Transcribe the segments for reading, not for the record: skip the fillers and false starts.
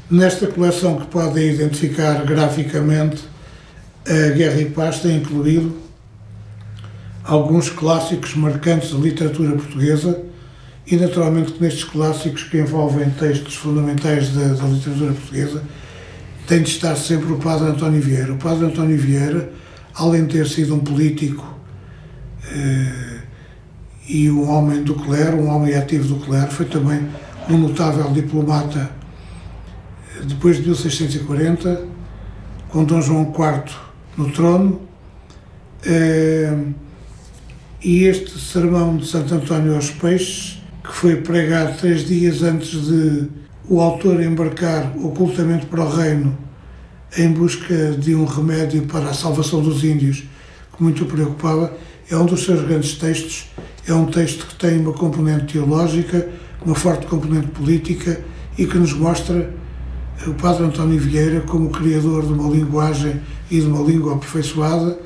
Nesta coleção, que podem identificar graficamente, a Guerra e Paz tem incluído alguns clássicos marcantes da literatura portuguesa e, naturalmente, que nestes clássicos que envolvem textos fundamentais da literatura portuguesa tem de estar sempre o Padre António Vieira. O Padre António Vieira, além de ter sido um político e um homem do clero, um homem ativo do clero, foi também um notável diplomata depois de 1640, com Dom João IV no trono, e este sermão de Santo António aos Peixes, que foi pregado 3 dias antes de o autor embarcar ocultamente para o reino em busca de um remédio para a salvação dos índios, que muito o preocupava, é um dos seus grandes textos. É um texto que tem uma componente teológica, uma forte componente política e que nos mostra o Padre António Vieira como criador de uma linguagem e de uma língua aperfeiçoada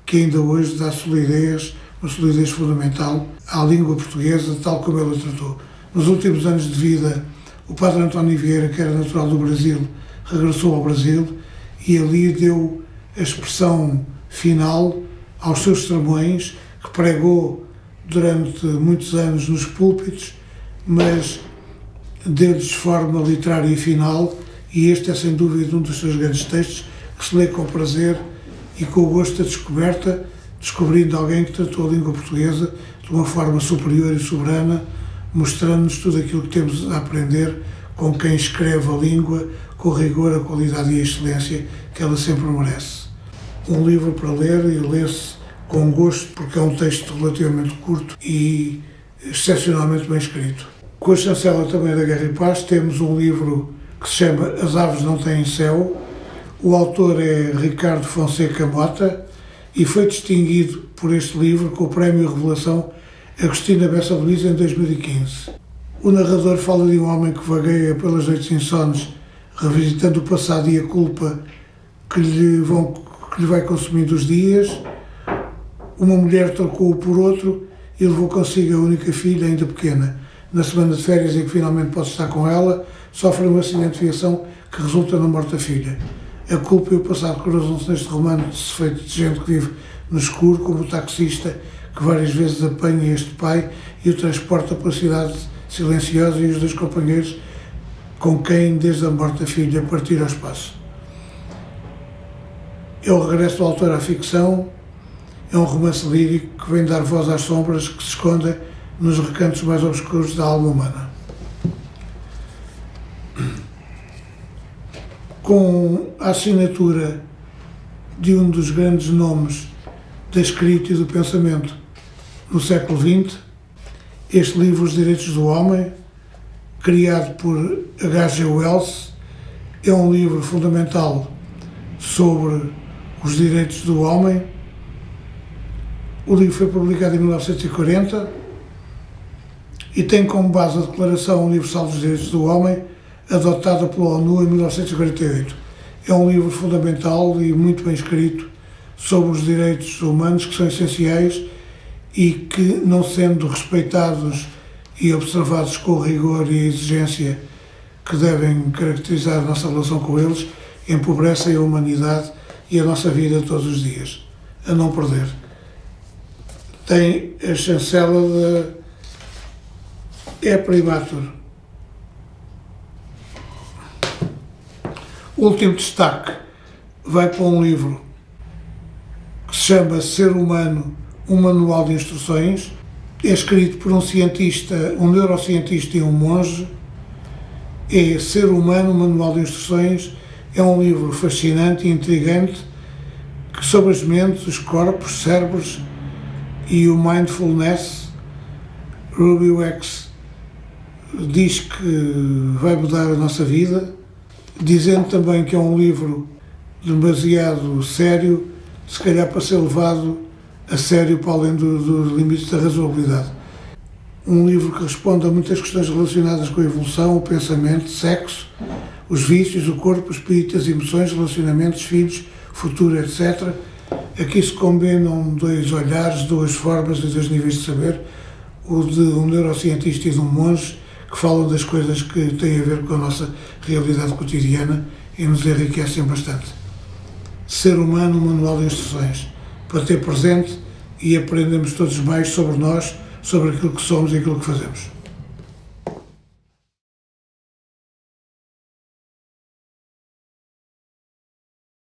que ainda hoje dá solidez, uma solidez fundamental à língua portuguesa, tal como ele a tratou. Nos últimos anos de vida, o Padre António Vieira, que era natural do Brasil, regressou ao Brasil e ali deu a expressão final aos seus sermões, que pregou durante muitos anos nos púlpitos, mas deu-lhes forma literária e final, e este é sem dúvida um dos seus grandes textos, que se lê com prazer e com o gosto da descoberta, descobrindo alguém que tratou a língua portuguesa de uma forma superior e soberana, mostrando-nos tudo aquilo que temos a aprender com quem escreve a língua, com o rigor, a qualidade e a excelência que ela sempre merece. Um livro para ler e lê-se com gosto, porque é um texto relativamente curto e excepcionalmente bem escrito. Com a chancela também da Guerra e Paz, temos um livro que se chama As Aves Não Têm Céu. O autor é Ricardo Fonseca Mota e foi distinguido por este livro com o Prémio Revelação Agostina Bessa Luís em 2015. O narrador fala de um homem que vagueia pelas noites insones, revisitando o passado e a culpa que lhe vai consumindo os dias. Uma mulher trocou-o por outro e levou consigo a única filha, ainda pequena. Na semana de férias em que finalmente pode estar com ela, sofre um acidente de viação que resulta na morte da filha. A culpa e o passado cruzam-se neste romance feito de gente que vive no escuro, como o taxista que várias vezes apanha este pai e o transporta pela cidade silenciosa, e os 2 companheiros com quem, desde a morte da filha, partir ao espaço. É o regresso do autor à ficção, é um romance lírico que vem dar voz às sombras que se escondem nos recantos mais obscuros da alma humana. Com a assinatura de um dos grandes nomes da escrita e do pensamento no século XX, este livro, Os Direitos do Homem, criado por H.G. Wells, é um livro fundamental sobre os direitos do homem. O livro foi publicado em 1940 e tem como base a Declaração Universal dos Direitos do Homem, adotada pela ONU em 1948. É um livro fundamental e muito bem escrito sobre os direitos humanos, que são essenciais e que, não sendo respeitados e observados com o rigor e a exigência que devem caracterizar a nossa relação com eles, empobrecem a humanidade e a nossa vida todos os dias. A não perder. Tem a chancela de Primatur. O último destaque vai para um livro que se chama Ser Humano, um manual de instruções. É escrito por um cientista, um neurocientista e um monge. É Ser Humano, um manual de instruções. É um livro fascinante e intrigante sobre as mentes, os corpos, cérebros e o mindfulness. Ruby Wax diz que vai mudar a nossa vida, dizendo também que é um livro demasiado sério, se calhar para ser levado a sério para além dos limites da razoabilidade. Um livro que responde a muitas questões relacionadas com a evolução, o pensamento, sexo, os vícios, o corpo, o espírito, as emoções, relacionamentos, filhos, futuro, etc. Aqui se combinam 2 olhares, 2 formas e 2 níveis de saber, o de um neurocientista e de um monge, que falam das coisas que têm a ver com a nossa realidade cotidiana e nos enriquecem bastante. Ser Humano, um manual de instruções, para ter presente e aprendemos todos mais sobre nós, sobre aquilo que somos e aquilo que fazemos.